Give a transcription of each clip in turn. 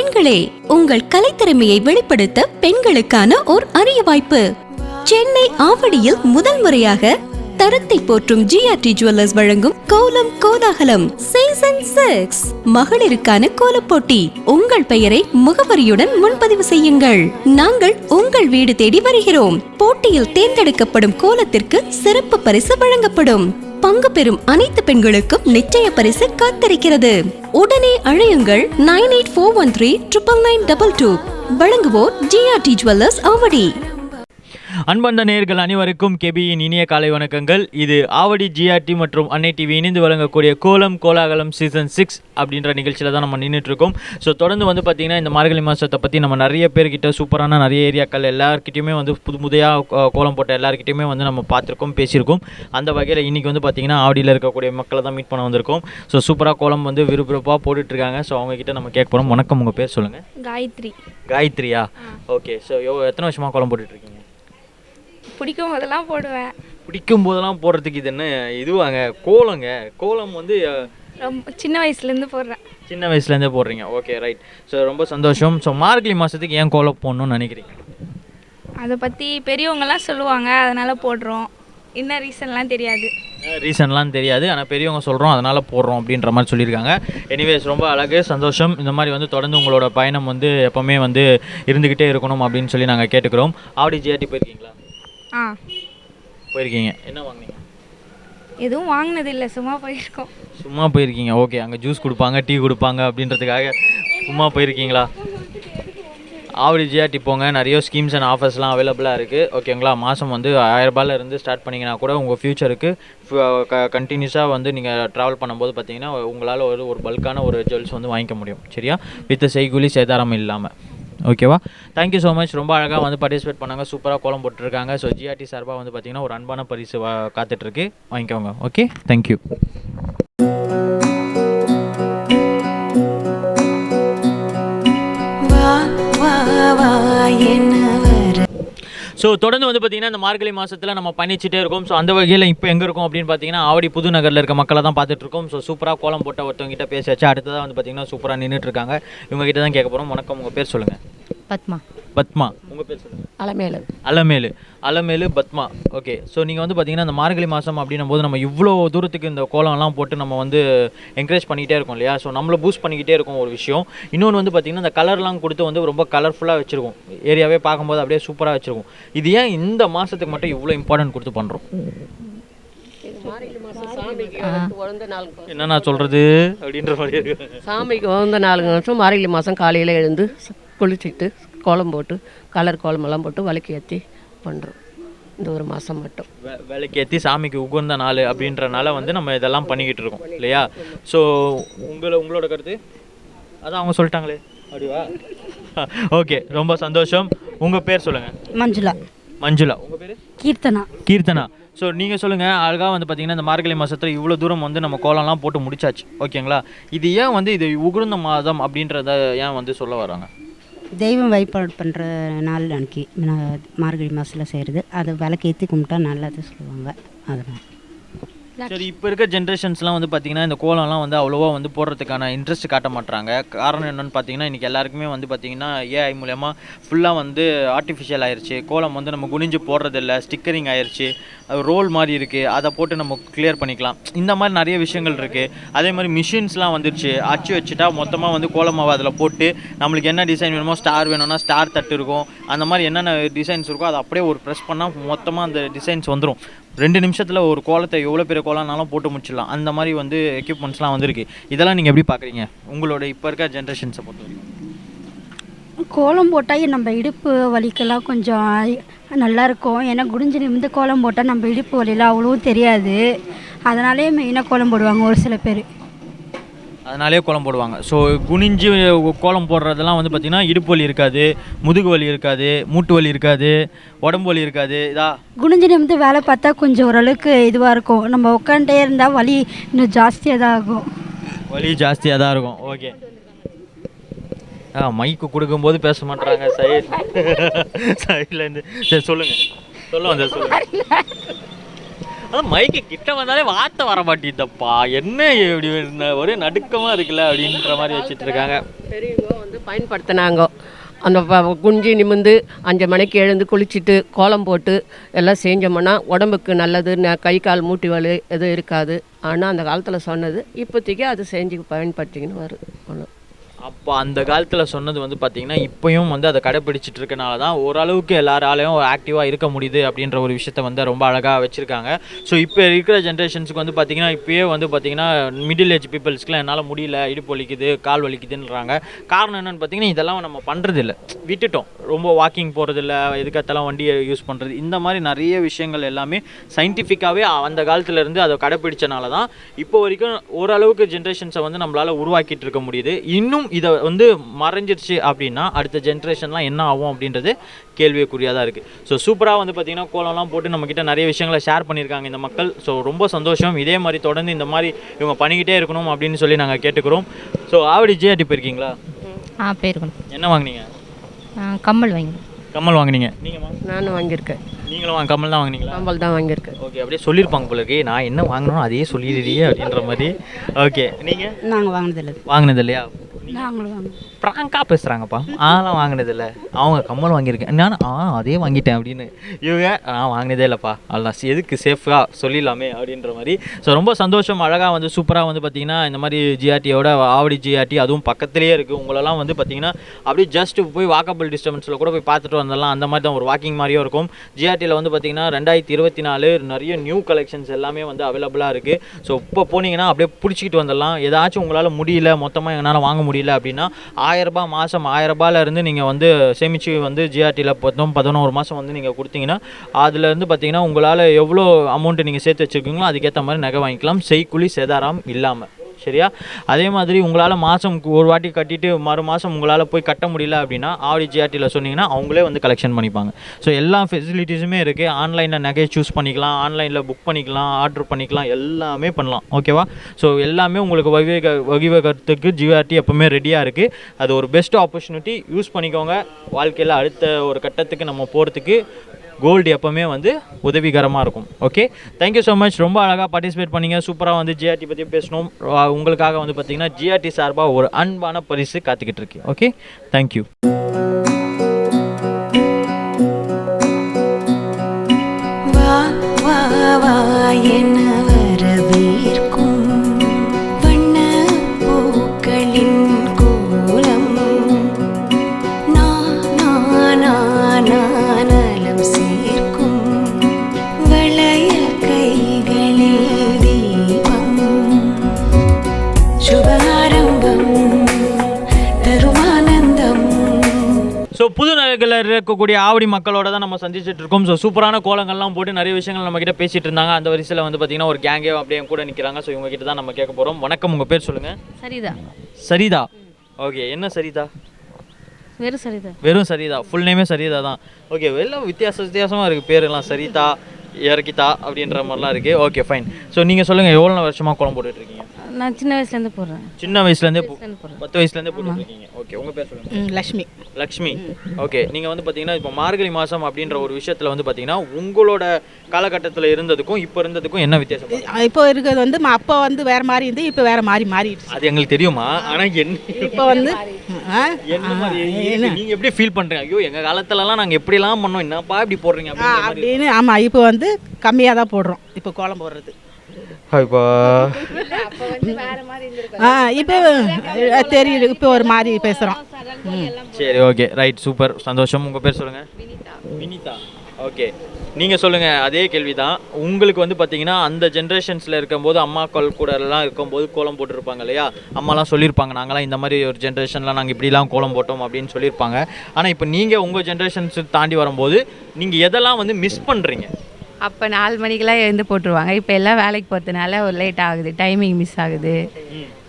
பெண்களே, உங்கள் கலைத்திறமையை வெளிப்படுத்த பெண்களுக்கான ஓர் அரிய வாய்ப்பு. சென்னை ஆவடியில் முதல் முறையாக தரத்தை போற்றும் ஜிஆர்டி ஜுவல்லர்ஸ் வழங்கும் கோலம் கோலாகலம் சீசன் 6 மகளிருக்கான கோலப் போட்டி. உங்கள் பெயரை முகவரியுடன் முன்பதிவு செய்யுங்கள். நாங்கள் உங்கள் வீடு தேடி வருகிறோம். போட்டியில் தேர்ந்தெடுக்கப்படும் கோலத்திற்கு சிறப்பு பரிசு வழங்கப்படும். பங்கு பெறும் அனைத்து பெண்களுக்கும் நிச்சய பரிசு காத்திருக்கிறது. உடனே அழையுங்கள் 9841399922. வழங்குவோர் ஜிஆர்டி ஜுவல்லர்ஸ் ஆவடி. அன்பந்த நேயர்கள் அனைவருக்கும் கேபியின் இனிய காலை வணக்கங்கள். இது ஆவடி ஜிஆர்டி மற்றும் அன்னை டிவி இணைந்து வழங்கக்கூடிய கோலம் கோலாகலம் சீசன் 6 அப்படின்ற நிகழ்ச்சியில் தான் நம்ம நின்றுட்டுருக்கோம். ஸோ தொடர்ந்து பார்த்திங்கன்னா இந்த மார்கழி மாதத்தை பற்றி நம்ம நிறைய பேர்கிட்ட சூப்பரான நிறைய ஏரியாக்கள் எல்லாருக்கிட்டையுமே புதுமையாக கோலம் போட்ட எல்லாருக்கிட்டையுமே நம்ம பார்த்துருக்கோம், பேசியிருக்கோம். அந்த வகையில் இன்றைக்கி பார்த்திங்கன்னா ஆவடியில் இருக்கக்கூடிய மக்களை தான் மீட் பண்ண வந்திருக்கோம். ஸோ சூப்பராக கோலம் விறுவிறுப்பாக போட்டுட்ருக்காங்க. ஸோ அவங்கக்கிட்ட நம்ம கேட்க போகிறோம். வணக்கம், உங்கள் பேர் சொல்லுங்கள். காயத்ரியா? ஓகே. ஸோ எத்தனை வருஷமாக கோலம் போட்டுட்ருக்கீங்க? பிடிக்கும் போதெல்லாம் போடுவேன். பிடிக்கும் போதெல்லாம் போடுறதுக்கு இது என்ன இதுவாங்க? கோலங்க. கோலம் ரொம்ப சின்ன வயசுலேருந்து போடுறேன். சின்ன வயசுலேருந்தே போடுறீங்க. Okay, right. ஸோ ரொம்ப சந்தோஷம். ஸோ மார்கழி மாதத்துக்கு ஏன் கோலம் போடணும்னு நினைக்கிறீங்க? அதை பற்றி பெரியவங்கலாம் சொல்லுவாங்க, அதனால் போடுறோம். என்ன ரீசன்லாம் தெரியாது. ஆனால் பெரியவங்க சொல்கிறோம் அதனால் போடுறோம் அப்படின்ற மாதிரி சொல்லியிருக்காங்க. எனிவேஸ், ரொம்ப அழகு, சந்தோஷம். இந்த மாதிரி தொடர்ந்து உங்களோட பயணம் எப்போவுமே இருந்துக்கிட்டே இருக்கணும் அப்படின்னு சொல்லி நாங்கள் கேட்டுக்கிறோம். ஆவடி ஜிஆர்டி போயிருக்கீங்களா? போயிருக்கீங்க. என்ன வாங்கினீங்க? எதுவும் வாங்கினது இல்லை, சும்மா போயிருக்கீங்க. ஓகே. அங்கே ஜூஸ் கொடுப்பாங்க, டீ கொடுப்பாங்க அப்படின்றதுக்காக சும்மா போயிருக்கீங்களா? ஆவடி ஜிஆர்டி போங்க. நிறைய ஸ்கீம்ஸ் அண்ட் ஆஃபர்ஸ்லாம் அவைலபிளாக இருக்குது. ஓகேங்களா? மாதம் 1000 ரூபாயிலேருந்து ஸ்டார்ட் பண்ணிங்கன்னா கூட உங்கள் ஃப்யூச்சருக்கு கண்டினியூஸாக நீங்கள் ட்ராவல் பண்ணும்போது பார்த்தீங்கன்னா உங்களால் ஒரு பல்கான ஒரு ஜுவல்ஸ் வாங்கிக்க முடியும். சரியா? வித் செய்கூலி சேதாரம் இல்லாமல். ஓகேவா? Thank you so much. ரொம்ப அழகாக பார்ட்டிசிபேட் பண்ணாங்க. சூப்பராக கோலம் போட்டுருக்காங்க. ஸோ ஜிஆர்டி சார்பாக பார்த்திங்கன்னா ஒரு அன்பான பரிசு காத்துட்ருக்கு. வாங்கிக்கோங்க. Okay, thank you. ஸோ தொடர்ந்து பார்த்திங்கன்னா இந்த மார்கழி மாதத்தில் நம்ம பண்ணிச்சிட்டே இருக்கோம். ஸோ அந்த வகையில் இப்போ எங்கே இருக்கோம் அப்படின்னு பார்த்தீங்கன்னா ஆவடி புது நகரில் இருக்க மக்களை தான் பார்த்துட்ருக்கோம். ஸோ சூப்பராக கோலம் போட்ட ஒருத்தவங்கிட்ட பேசியாச்சு. அடுத்ததாக பார்த்திங்கன்னா சூப்பராக நின்றுட்டுருக்காங்க. இவங்ககிட்ட தான் கேட்க போகிறோம். வணக்கம், உங்கள் பேர் சொல்லுங்கள். பத்மா. உங்கள் பேர் சொல்லுங்கள். அலமேலு பத்மா. ஓகே. ஸோ நீங்கள் பார்த்திங்கன்னா இந்த மார்கழி மாதம் அப்படின்னும் போது நம்ம இவ்வளோ தூரத்துக்கு இந்த கோலம்லாம் போட்டு நம்ம என்கரேஜ் பண்ணிக்கிட்டே இருக்கோம் இல்லையா? ஸோ நம்மளை பூஸ்ட் பண்ணிக்கிட்டே இருக்கும் ஒரு விஷயம். இன்னொன்று பார்த்திங்கன்னா இந்த கலர்லாம் கொடுத்து ரொம்ப கலர்ஃபுல்லாக வச்சுருக்கோம். ஏரியாவே பார்க்கும்போது அப்படியே சூப்பராக வச்சுருக்கோம். இது ஏன் இந்த மாதத்துக்கு மட்டும் இவ்வளோ இம்பார்ட்டன்ட் கொடுத்து பண்ணுறோம்? என்ன நான் சொல்கிறது அப்படின்ற மாதிரி இருக்கு. சாமிக்கு வந்த 4 வருஷம் மார்கழி மாதம் காலையில் எழுந்து குளிச்சுட்டு கோலம் போட்டு கலர் கோலமெல்லாம் போட்டு விளக்கு ஏற்றி பண்ணுறோம். இந்த ஒரு மாதம் மட்டும் விளக்கு ஏற்றி சாமிக்கு உகந்த நாள் அப்படின்றனால நம்ம இதெல்லாம் பண்ணிக்கிட்டு இருக்கோம் இல்லையா? ஸோ உங்களோட கருத்து அதான் அவங்க சொல்லிட்டாங்களே அப்படிவா? ஓகே, ரொம்ப சந்தோஷம். உங்கள் பேர் சொல்லுங்கள். மஞ்சுளா. உங்கள் பேர்? கீர்த்தனா. ஸோ நீங்கள் சொல்லுங்கள். அழகாக பார்த்தீங்கன்னா இந்த மார்கழி மாதத்தில் இவ்வளோ தூரம் நம்ம கோலம்லாம் போட்டு முடிச்சாச்சு. ஓகேங்களா? இது ஏன் இது உகுந்த மாதம் அப்படின்றத ஏன் சொல்ல வராங்க? தெய்வம் வழிபாடு பண்ணுற நாள் அன்றைக்கி மார்கழி மாதத்தில் செய்கிறது. அதை விளக்கேற்றி கும்பிட்டா நல்லது சொல்லுவாங்க. அதனால் சரி, இப்போ இருக்க ஜென்ரேஷன்ஸ்லாம் பார்த்தீங்கன்னா இந்த கோலம்லாம் அவ்வளோவா போடுறதுக்கான இன்ட்ரெஸ்ட் காட்ட மாட்டாங்க. காரணம் என்னென்னு பார்த்தீங்கன்னா இன்றைக்கி எல்லாருக்குமே பார்த்தீங்கன்னா ஏஐ மூலயமா ஃபுல்லாக ஆர்டிஃபிஷியல் ஆயிடுச்சு. கோலம் நம்ம குனிஞ்சு போடுறதில்ல, ஸ்டிக்கரிங் ஆயிடுச்சு, ரோல் மாதிரி இருக்குது, அதை போட்டு நம்ம கிளியர் பண்ணிக்கலாம். இந்த மாதிரி நிறைய விஷயங்கள் இருக்குது. அதே மாதிரி மிஷின்ஸ்லாம் வந்துடுச்சு. அச்சு வச்சுட்டா மொத்தமாக கோலமாவை அதில் போட்டு நம்மளுக்கு என்ன டிசைன் வேணுமோ, ஸ்டார் வேணும்னா ஸ்டார் தட்டு இருக்கும். அந்த மாதிரி என்னென்ன டிசைன்ஸ் இருக்கோ அதை அப்படியே ஒரு ப்ரெஸ் பண்ணால் மொத்தமாக அந்த டிசைன்ஸ் வந்துடும். 2 நிமிஷத்தில் ஒரு கோலத்தை எவ்வளோ பெரிய கோலம்னாலும் போட்டு முடிச்சிடலாம். அந்த மாதிரி எக்யூப்மெண்ட்ஸ்லாம் வந்துருக்கு. இதெல்லாம் நீங்கள் எப்படி பார்க்குறீங்க உங்களோட இப்போ இருக்க ஜென்ரேஷன்ஸை பொறுத்த வரைக்கும்? கோலம் போட்டால் நம்ம இடுப்பு வலிக்கெல்லாம் கொஞ்சம் நல்லாயிருக்கும். ஏன்னா குடிஞ்சு நிமிந்து கோலம் போட்டால் நம்ம இடுப்பு வலியெல்லாம் அவ்வளோவும் தெரியாது. அதனாலே மெயினாக கோலம் போடுவாங்க ஒரு சில பேர். அதனாலே கோலம் போடுவாங்க. ஸோ குனிஞ்சு கோலம் போடுறதெல்லாம் பார்த்திங்கன்னா இடுப்பு வலி இருக்காது, முதுகு வலி இருக்காது, மூட்டு வலி இருக்காது, உடம்பு வலி இருக்காது. குனிஞ்சு நிமிந்து வேலை பார்த்தா கொஞ்சம் ஓரளவுக்கு இதுவாக இருக்கும். நம்ம உட்காந்துட்டே இருந்தால் வலி இன்னும் ஜாஸ்தியாக தான் ஆகும். ஓகே. மைக்கு கொடுக்கும்போது பேச மாட்டாங்க சைட்லேருந்து. சரி, சொல்லுங்கள். அதான் மைக்கு கிட்ட வந்தாலே வார்த்தை வர மாட்டேங்குதப்பா, என்ன இப்படி ஒரே நடுக்கமாக இருக்குல்ல அப்படின்ற மாதிரி வச்சுட்டு இருக்காங்க. பெரியவங்க வந்து பயன்படுத்தினாங்க. அந்த குஞ்சு நிமிந்து 5 மணிக்கு எழுந்து குளிச்சுட்டு கோலம் போட்டு எல்லாம் செஞ்சோம்னா உடம்புக்கு நல்லது, கை கால் மூட்டி வலி எதுவும் இருக்காது. ஆனால் அந்த காலத்தில் சொன்னது இப்போதைக்கு அது செஞ்சு பயன்படுத்திக்கின்னு வரும். ஒன்று அப்போ அந்த காலத்தில் சொன்னது வந்து பார்த்திங்கன்னா இப்போயும் வந்து அதை கடைப்பிடிச்சிட்டு இருக்கனால தான் ஓரளவுக்கு எல்லாராலையும் ஆக்டிவாக இருக்க முடியுது அப்படின்ற ஒரு விஷயத்த வந்து ரொம்ப அழகாக வச்சுருக்காங்க. ஸோ இப்போ இருக்கிற ஜென்ரேஷன்ஸுக்கு வந்து பார்த்திங்கன்னா இப்போயே வந்து பார்த்திங்கன்னா மிடில் ஏஜ் பீப்புள்ஸ்க்குலாம் என்னால் முடியல, இடுப்பு வலிக்குது, கால் வலிக்குதுன்றாங்க. காரணம் என்னென்னு பார்த்திங்கன்னா இதெல்லாம் நம்ம பண்ணுறதில்ல, விட்டுட்டோம். ரொம்ப வாக்கிங் போகிறதில்ல, எதுக்கத்தெல்லாம் வண்டியை யூஸ் பண்ணுறது, இந்த மாதிரி நிறைய விஷயங்கள் எல்லாமே சயின்டிஃபிக்காகவே அந்த காலத்துலேருந்து அதை கடைப்பிடிச்சனால தான் இப்போ வரைக்கும் ஓரளவுக்கு ஜென்ரேஷன்ஸை வந்து நம்மளால் உருவாக்கிட்டு இருக்க முடியுது. இன்னும் இதை வந்து மறைஞ்சிருச்சு அப்படின்னா அடுத்த ஜென்ரேஷன்லாம் என்ன ஆகும் அப்படின்றது கேள்விக்குறியாக தான் இருக்குது. ஸோ சூப்பராக வந்து பார்த்திங்கன்னா கோலம்லாம் போட்டு நம்மக்கிட்ட நிறைய விஷயங்களை ஷேர் பண்ணியிருக்காங்க இந்த மக்கள். ஸோ ரொம்ப சந்தோஷம். இதே மாதிரி தொடர்ந்து இந்த மாதிரி இவங்க பண்ணிக்கிட்டே இருக்கணும் அப்படின்னு சொல்லி நாங்கள் கேட்டுக்கிறோம். ஸோ ஆவடி ஜிஆர்டி போயிருக்கீங்களா? போயிருக்கணும். என்ன வாங்கினீங்க? கம்மல் வாங்கினேன். கம்மல் வாங்கினீங்க. நீங்கள்? நானும் வாங்கியிருக்கேன். நீங்களும் கம்மல் தான் வாங்கினீங்களா? கம்மல் தான் வாங்கியிருக்கேன். ஓகே, அப்படியே சொல்லியிருப்பாங்க போலருக்கு, நான் என்ன வாங்கினோம் அதையே சொல்லிடுறியே அப்படின்ற மாதிரி. ஓகே, நீங்கள்? நாங்கள் வாங்கினதில்லை. வாங்கினது இல்லையா? நாங்களும் வாங்க ப்ராங்காக பேசுகிறாங்கப்பா. அதெல்லாம் வாங்கினதில்லை. அவங்க கம்மல் வாங்கியிருக்கேன், நான் அதே வாங்கிட்டேன் அப்படின்னு. இவங்க நான் வாங்கினதே இல்லைப்பா, அதெல்லாம் எதுக்கு சேஃபாக சொல்லிடலாமே அப்படின்ற மாதிரி. ஸோ ரொம்ப சந்தோஷம். அழகாக வந்து சூப்பராக வந்து பார்த்திங்கன்னா இந்த மாதிரி ஜிஆர்டியோட ஆவடி ஜிஆர்டி அதுவும் பக்கத்துலேயே இருக்குது. உங்களெல்லாம் வந்து பார்த்திங்கன்னா அப்படியே ஜஸ்ட் போய் வாக்கபிள் டிஸ்டன்ஸில் கூட போய் பார்த்துட்டு வந்துடலாம். அந்த மாதிரி தான் ஒரு வாக்கிங் மாதிரியும் இருக்கும். ஜிஆர்டியில் வந்து பார்த்திங்கன்னா 2024 நிறைய நியூ கலெக்ஷன்ஸ் எல்லாமே வந்து அவைலபிளாக இருக்குது. ஸோ இப்போ போனீங்கன்னா அப்படியே பிடிச்சிக்கிட்டு வந்துடலாம். ஏதாச்சும் உங்களால் முடியல, மொத்தமாக எங்களால் வாங்க முடியல அப்படின்னா 1000 ரூபாய் மாதம் 1000 ரூபாயிலேருந்து நீங்கள் வந்து சேமித்து வந்து ஜிஆர்டியில் 11 மாதம் வந்து நீங்கள் கொடுத்தீங்கன்னா அதுலேருந்து பார்த்தீங்கன்னா உங்களால் எவ்வளோ அமௌண்ட்டு நீங்கள் சேர்த்து வச்சுருக்கீங்களோ அதுக்கேற்ற மாதிரி நகை வாங்கிக்கலாம், செய்கூலி சேதாரம் இல்லாமல். சரியா? அதே மாதிரி உங்களால் மாதம் ஒரு வாட்டி கட்டிட்டு மறு மாதம் உங்களால் போய் கட்ட முடியல அப்படின்னா ஆவடி ஜிஆர்டியில் சொன்னீங்கன்னா அவங்களே வந்து கலெக்ஷன் பண்ணிப்பாங்க. ஸோ எல்லா ஃபெசிலிட்டிஸுமே இருக்குது. ஆன்லைனில் நகை சூஸ் பண்ணிக்கலாம், ஆன்லைனில் புக் பண்ணிக்கலாம், ஆர்டர் பண்ணிக்கலாம், எல்லாமே பண்ணலாம். ஓகேவா? ஸோ எல்லாமே உங்களுக்கு வகிவகத்துக்கு ஜிஆர்டி எப்போவுமே ரெடியாக இருக்குது. அது ஒரு பெஸ்ட் ஆப்பர்ச்சுனிட்டி, யூஸ் பண்ணிக்கோங்க. வாழ்க்கையில் அடுத்த ஒரு கட்டத்துக்கு நம்ம போகிறதுக்கு கோல்டு எப்போவுமே வந்து உதவிகரமாக இருக்கும். Okay, thank you so much. ரொம்ப அழகாக பார்ட்டிசிபேட் பண்ணிங்க. சூப்பராக வந்து ஜிஆர்டி பற்றி பேசணும். உங்களுக்காக வந்து பார்த்திங்கன்னா ஜிஆர்டி சார்பாக ஒரு அன்பான பரிசு காத்துக்கிட்டு இருக்கு. Okay, thank you. ஸோ புது நகரில் இருக்கக்கூடிய ஆவடி மக்களோட தான் நம்ம சந்திச்சுட்டு இருக்கோம். ஸோ சூப்பரான கோலங்கள்லாம் போட்டு நிறைய விஷயங்கள் நம்மக்கிட்ட பேசிகிட்டு இருந்தாங்க. அந்த வரிசையில் வந்து பார்த்திங்கன்னா ஒரு கேங்கே அப்படியே கூட நிற்கிறாங்க. ஸோ இவங்ககிட்ட தான் நம்ம கேட்க போகிறோம். வணக்கம், உங்கள் பேர் சொல்லுங்கள். சரிதா. சரிதா. ஓகே, என்ன சரிதா? வெறும் சரிதா. வெறும் சரிதா. ஃபுல் நேமே சரிதா தான். ஓகே, எல்லாம் வித்தியாசமாக இருக்குது பேரெல்லாம். சரிதா, இறக்கிதா அப்படின்ற மாதிரிலாம் இருக்குது. Okay, fine. ஸோ நீங்கள் சொல்லுங்கள், எவ்வளோ வருஷமாக கோலம் போட்டுட்ருக்கீங்க? நான் சின்ன வயசுலேருந்து போடுறேன். சின்ன வயசுலேருந்தே 10 வயசுலேருந்தே போட்டுருக்கீங்க. ஓகே, உங்கள் பேர் சொல்லுங்கள். லக்ஷ்மி. லக்ஷ்மி. ஓகே, நீங்கள் வந்து பார்த்தீங்கன்னா இப்போ மார்கழி மாதம் அப்படின்ற ஒரு விஷயத்தில் வந்து பார்த்தீங்கன்னா உங்களோட காலகட்டத்தில் இருந்ததுக்கும் இப்போ இருந்ததுக்கும் என்ன வித்தியாசம்? இப்போ இருக்கிறது வந்து அப்போ வந்து வேறு மாதிரி இருந்து இப்போ வேறு மாதிரி மாறிடுச்சு. அது எங்களுக்கு தெரியுமா? ஆனால் என்ன இப்போ வந்து என்ன மாதிரி நீங்கள் எப்படி ஃபீல் பண்ணுறீங்க? ஐயோ, எங்கள் காலத்துலலாம் நாங்கள் எப்படிலாம் பண்ணோம், என்னப்பா இப்படி போடுறீங்க அப்படின்னு. ஆமாம், இப்போ வந்து கம்மியாக தான் போடுறோம் இப்போ கோலம் போடுறது. இப்போ இப்போ தெரியுது, இப்போ ஒரு மாதிரி பேசுகிறோம். சரி, ஓகே, ரைட், சூப்பர், சந்தோஷம். உங்கள் பேர் சொல்லுங்கள். வினிதா. ஓகே, நீங்கள் சொல்லுங்கள். அதே கேள்வி தான். உங்களுக்கு வந்து பார்த்தீங்கன்னா அந்த ஜென்ரேஷன்ஸில் இருக்கும்போது அம்மாக்கள் கூட எல்லாம் இருக்கும்போது கோலம் போட்டுருப்பாங்க இல்லையா? அம்மாலாம் சொல்லியிருப்பாங்க, நாங்களாம் இந்த மாதிரி ஒரு ஜென்ரேஷன்லாம் நாங்கள் இப்படிலாம் கோலம் போட்டோம் அப்படின்னு சொல்லியிருப்பாங்க. ஆனால் இப்போ நீங்கள் உங்கள் ஜென்ரேஷன்ஸ் தாண்டி வரும்போது நீங்கள் எதெல்லாம் வந்து மிஸ் பண்ணுறீங்க? அப்போ 4 மணிக்கெல்லாம் எழுந்து போட்டுருவாங்க. இப்போ எல்லாம் வேலைக்கு போகிறதுனால ஒரு லேட் ஆகுது, டைமிங் மிஸ் ஆகுது,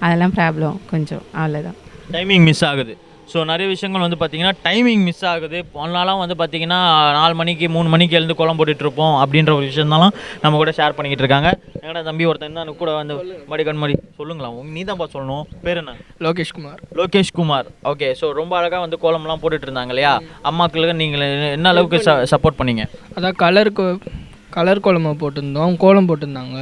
அதெல்லாம் ப்ராப்ளம் கொஞ்சம். அவ்வளோதான், டைமிங் மிஸ் ஆகுது. ஸோ நிறைய விஷயங்கள் வந்து பார்த்திங்கன்னா டைமிங் மிஸ் ஆகுது. ஒன்னாலாம் வந்து பார்த்திங்கன்னா 4 மணிக்கு 3 மணிக்கு எழுந்து கோலம் போட்டுட்ருப்போம் அப்படின்ற ஒரு விஷயம்தான் நம்ம கூட ஷேர் பண்ணிக்கிட்டு இருக்காங்க. எங்கடா தம்பி ஒருத்தன் தான் கூட வந்து மடி கண்மடி சொல்லுங்களா? நீ தான்ப்பா சொல்லணும். பேர் என்ன? லோகேஷ்குமார். லோகேஷ்குமார். ஓகே, ஸோ ரொம்ப அழகாக வந்து கோலம்லாம் போட்டுட்டு இருந்தாங்க இல்லையா? அம்மாக்களுக்கு நீங்கள் என்ன அளவுக்கு சப்போர்ட் பண்ணீங்க? அதான் கலர் கோலமாக போட்டிருந்தோம், கோலம் போட்டிருந்தாங்க.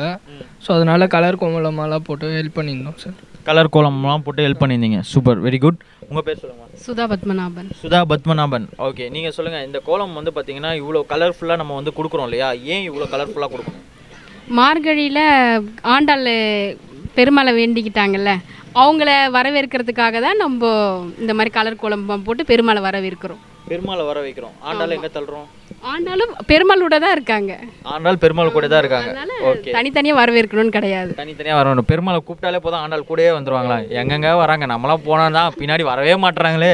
ஸோ அதனால் கலர் கோலமாலாம் போட்டு ஹெல்ப் பண்ணியிருந்தோம் சார். கலர் கோலம்லாம் போட்டு ஹெல்ப் பண்ணியிருந்தீங்க. Super, very good. உங்கள் பேர் சொல்லுங்கள். சுதா பத்மநாபன். சுதா பத்மநாபன். ஓகே, நீங்கள் சொல்லுங்கள். இந்த கோலம் வந்து பார்த்தீங்கன்னா இவ்வளோ கலர்ஃபுல்லாக நம்ம வந்து கொடுக்குறோம் இல்லையா, ஏன் இவ்வளோ கலர்ஃபுல்லாக கொடுக்கணும்? மார்கழியில் ஆண்டாள் பெருமாளை வேண்டிக்கிட்டாங்கல்ல, அவங்கள வரவேற்கிறதுக்காக தான் நம்ம இந்த மாதிரி கலர் கோலம் போட்டு பெருமாளை வரவேற்கிறோம். பெருமாளை வர வைக்கிறோம். ஆண்டாள் எங்கே தள்ளுறோம்? ஆண்டாலும் பெருமாளோட தான் இருக்காங்க. ஆண்டாள் பெருமாள் கூட தான் இருக்காங்க. ஓகே, தனித்தனியாக வரவேற்கணும்னு கிடையாது, தனித்தனியாக வரணும். பெருமாளை கூப்பிட்டாலே போதும் ஆண்டாள் கூடயே வந்துருவாங்களா? எங்கெங்க வராங்க, நம்மளாம் போனால் தான் பின்னாடி வரவே மாட்டுறாங்களே.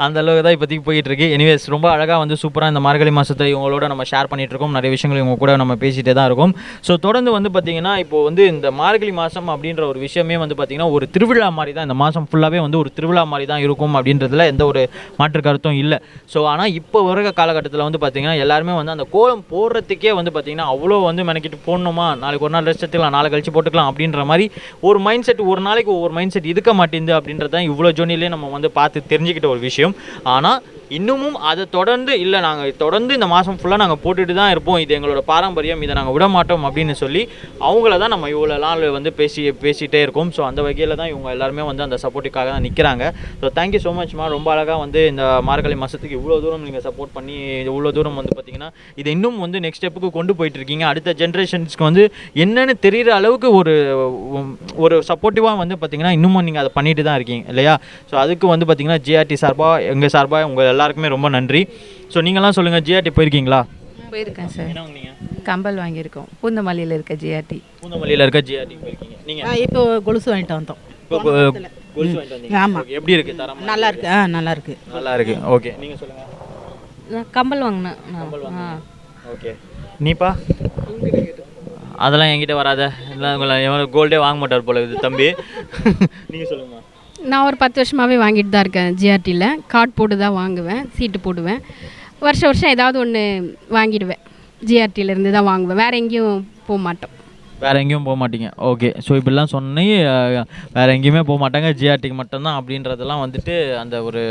அந்த அளவுக்கு தான் இப்போதைக்கு போயிட்டு இருக்கு. எனிவேஸ், ரொம்ப அழகாக வந்து சூப்பராக இந்த மார்கழி மாதத்தை இவங்களோட நம்ம ஷேர் பண்ணிட்டு இருக்கோம். நிறைய விஷயங்கள் இவங்க கூட நம்ம பேசிகிட்டே தான் இருக்கும். ஸோ தொடர்ந்து வந்து பார்த்திங்கன்னா இப்போ வந்து இந்த மார்கழி மாதம் அப்படின்ற ஒரு விஷயமே வந்து பார்த்திங்கன்னா ஒரு திருவிழா மாதிரி தான். இந்த மாதம் ஃபுல்லாகவே வந்து ஒரு திருவிழா மாதிரி தான் இருக்கும் அப்படின்றதுல எந்த ஒரு மாற்று கருத்தும் இல்லை. ஸோ ஆனால் இப்போ வர காலகட்டத்தில் வந்து பார்த்திங்கன்னா எல்லாருமே வந்து அந்த கோலம் போடுறதுக்கே வந்து பார்த்திங்கன்னா அவ்வளோ வந்து மெனக்கிட்டு போடணுமா, நாளைக்கு ஒரு நாள் ரெஸ்ட் எடுத்துக்கலாம், நாளை கழிச்சு போட்டுக்கலாம் அப்படின்ற மாதிரி ஒரு மைண்ட் செட், ஒரு நாளைக்கு ஒவ்வொரு மைண்ட் செட் இருக்க மாட்டேங்குது அப்படின்றது தான் இவ்வளோ ஜோனிலே நம்ம வந்து பார்த்து தெரிஞ்சுக்கிட்ட ஒரு விஷயம். ஆனால் இன்னமும் அதை தொடர்ந்து இல்லை, நாங்கள் தொடர்ந்து இந்த மாதம் ஃபுல்லாக நாங்கள் போட்டுட்டு தான் இருப்போம், இது எங்களோட பாரம்பரியம், இதை நாங்கள் விட மாட்டோம் அப்படின்னு சொல்லி அவங்கள தான் நம்ம இவ்வளோ நாள் வந்து பேசிகிட்டே இருக்கோம். ஸோ அந்த வகையில் தான் இவங்க எல்லாருமே வந்து அந்த சப்போர்ட்டுக்காக தான் நிற்கிறாங்க. ஸோ தேங்க்யூ ஸோ மச்மா. ரொம்ப அழகாக வந்து இந்த மார்கழி மாதத்துக்கு இவ்வளோ தூரம் நீங்கள் சப்போர்ட் பண்ணி இவ்வளோ தூரம் வந்து பார்த்திங்கன்னா இதை இன்னும் வந்து நெக்ஸ்ட் ஸ்டெப்புக்கு கொண்டு போயிட்டுருக்கீங்க. அடுத்த ஜென்ரேஷன்ஸ்க்கு வந்து என்னென்னு தெரிகிற அளவுக்கு ஒரு சப்போர்ட்டிவாக வந்து பார்த்திங்கன்னா இன்னமும் நீங்கள் அதை பண்ணிட்டு தான் இருக்கீங்க இல்லையா? ஸோ அதுக்கு வந்து பார்த்திங்கன்னா ஜிஆர்டி சார்பாக, எங்கள் சார்பாக உங்கள் எல்லாருக்குமே ரொம்ப நன்றி. ஸோ நீங்களாம் சொல்லுங்கள், ஜிஆர்டி போயிருக்கீங்களா? போயிருக்கேன் சார். கம்பல் வாங்கியிருக்கோம், பூந்தமல்லியில் இருக்க ஜிஆர்டி. பூந்தமல்லியில் இருக்க ஜிஆர்டி போயிருக்கீங்க. நீங்கள் இப்போ கொலுசு வாங்கிட்டு வந்தோம். கொலுசு வாங்கிட்டு வந்தீங்க. ஆமாம். எப்படி இருக்குது? தரம் நல்லா இருக்கு. நல்லா இருக்கு. நல்லா இருக்கு. ஓகே, நீங்கள் சொல்லுங்கள். நான் கம்பல் வாங்கினேன். ஓகே, நீப்பா? அதெல்லாம் என்கிட்ட வராத, எல்லாம் கோல்டே வாங்க மாட்டார் போல இது தம்பி. நீங்கள் சொல்லுங்கம்மா. நான் ஒரு 10 வருஷமாகவே வாங்கிட்டு தான் இருக்கேன். ஜிஆர்டியில் கார்டு போட்டு தான் வாங்குவேன், சீட்டு போடுவேன். வருஷம் ஏதாவது ஒன்று வாங்கிடுவேன். ஜிஆர்டியிலேருந்து தான் வாங்குவேன், வேறு எங்கேயும் போக மாட்டோம். வேறு எங்கேயும் போக மாட்டீங்க. ஓகே, ஸோ இப்படிலாம் சொன்னி வேறு எங்கேயுமே போக மாட்டாங்க, ஜிஆர்டிக்கு மட்டும்தான் அப்படின்றதெல்லாம் வந்துட்டு அந்த ஒரு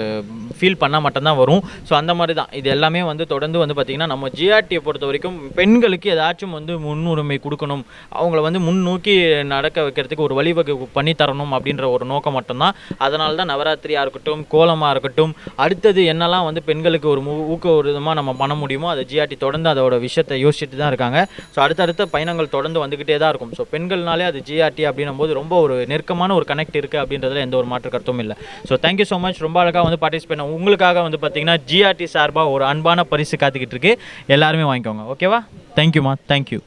ஃபீல் பண்ணால் மட்டும்தான் வரும். ஸோ அந்த மாதிரி தான் இது எல்லாமே வந்து தொடர்ந்து வந்து பார்த்திங்கன்னா நம்ம ஜிஆர்டியை பொறுத்த வரைக்கும் பெண்களுக்கு ஏதாச்சும் வந்து முன்னுரிமை கொடுக்கணும், அவங்கள வந்து முன்னோக்கி நடக்க வைக்கிறதுக்கு ஒரு வழிவகை பண்ணி தரணும் அப்படின்ற ஒரு நோக்கம் மட்டும்தான். அதனால தான் நவராத்திரியாக இருக்கட்டும், கோலமாக இருக்கட்டும், அடுத்தது என்னெல்லாம் வந்து பெண்களுக்கு ஒரு ஊக்கவிதமாக நம்ம பண்ண முடியுமோ அதை ஜிஆர்டி தொடர்ந்து அதோட விஷயத்தை யோசிச்சுட்டு தான் இருக்காங்க. ஸோ அடுத்தடுத்த பயணங்கள் தொடர்ந்து வந்துக்கிட்டே தான் இருக்கும். ஸோ பெண்கள்னாலே அது ஜிஆர்டி அப்படின்னும் போது ரொம்ப ஒரு நெருக்கமான ஒரு கனெக்ட் இருக்குது அப்படின்றதுல எந்த ஒரு மாற்று கருத்தும் இல்லை. So thank you so much. ரொம்ப அழகாக வந்து பார்ட்டிசிபேட் உங்களுக்காக வந்து பார்த்தீங்கன்னா ஜிஆர்டி சார்பாக ஒரு அன்பான பரிசு காத்துக்கிட்டு இருக்கு, எல்லாருமே வாங்கிக்கோங்க. ஓகேவா? தேங்க்யூமா. தேங்க்யூ.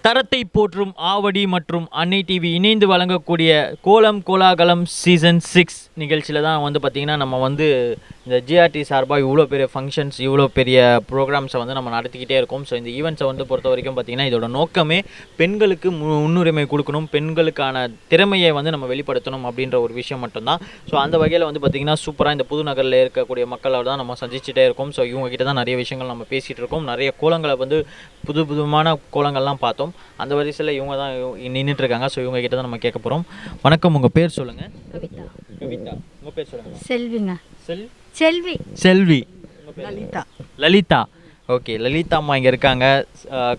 தரத்தை போற்றும் ஆவடி மற்றும் அன்னை டிவி இணைந்து வழங்கக்கூடிய கோலம் கோலாகலம் சீசன் 6 நிகழ்ச்சியில் தான் வந்து பார்த்திங்கன்னா நம்ம வந்து இந்த ஜிஆர்டி சார்பாக இவ்வளோ பெரிய ஃபங்க்ஷன்ஸ், இவ்வளோ பெரிய ப்ரோக்ராம்ஸை வந்து நம்ம நடத்திக்கிட்டே இருக்கோம். ஸோ இந்த ஈவெண்ட்ஸை வந்து பொறுத்த வரைக்கும் பார்த்திங்கன்னா இதோட நோக்கமே பெண்களுக்கு முன்னுரிமை கொடுக்கணும், பெண்களுக்கான திறமையை வந்து நம்ம வெளிப்படுத்தணும் அப்படின்ற ஒரு விஷயம் மட்டும்தான். ஸோ அந்த வகையில் வந்து பார்த்திங்கன்னா சூப்பராக இந்த புதுநகரில் இருக்கக்கூடிய மக்களோட தான் நம்ம சந்திச்சுட்டே இருக்கோம். ஸோ இவங்ககிட்ட தான் நிறைய விஷயங்கள் நம்ம பேசிகிட்டு இருக்கோம், நிறைய கோலங்களை வந்து புதுமான கோலங்கள்லாம் பார்த்தோம். அந்த வரிசையில் இவங்க தான் நின்றுட்டுருக்காங்க. ஸோ இவங்க கிட்ட தான் நம்ம கேட்க போகிறோம். வணக்கம், உங்கள் பேர் சொல்லுங்கள். கவிதா. கவிதா, உங்கள் பேர் சொல்லுங்கள். செல்விங்க. செல்வி. செல்வி. லலிதா. லலிதா. ஓகே, லலிதா அம்மா இங்கே இருக்காங்க,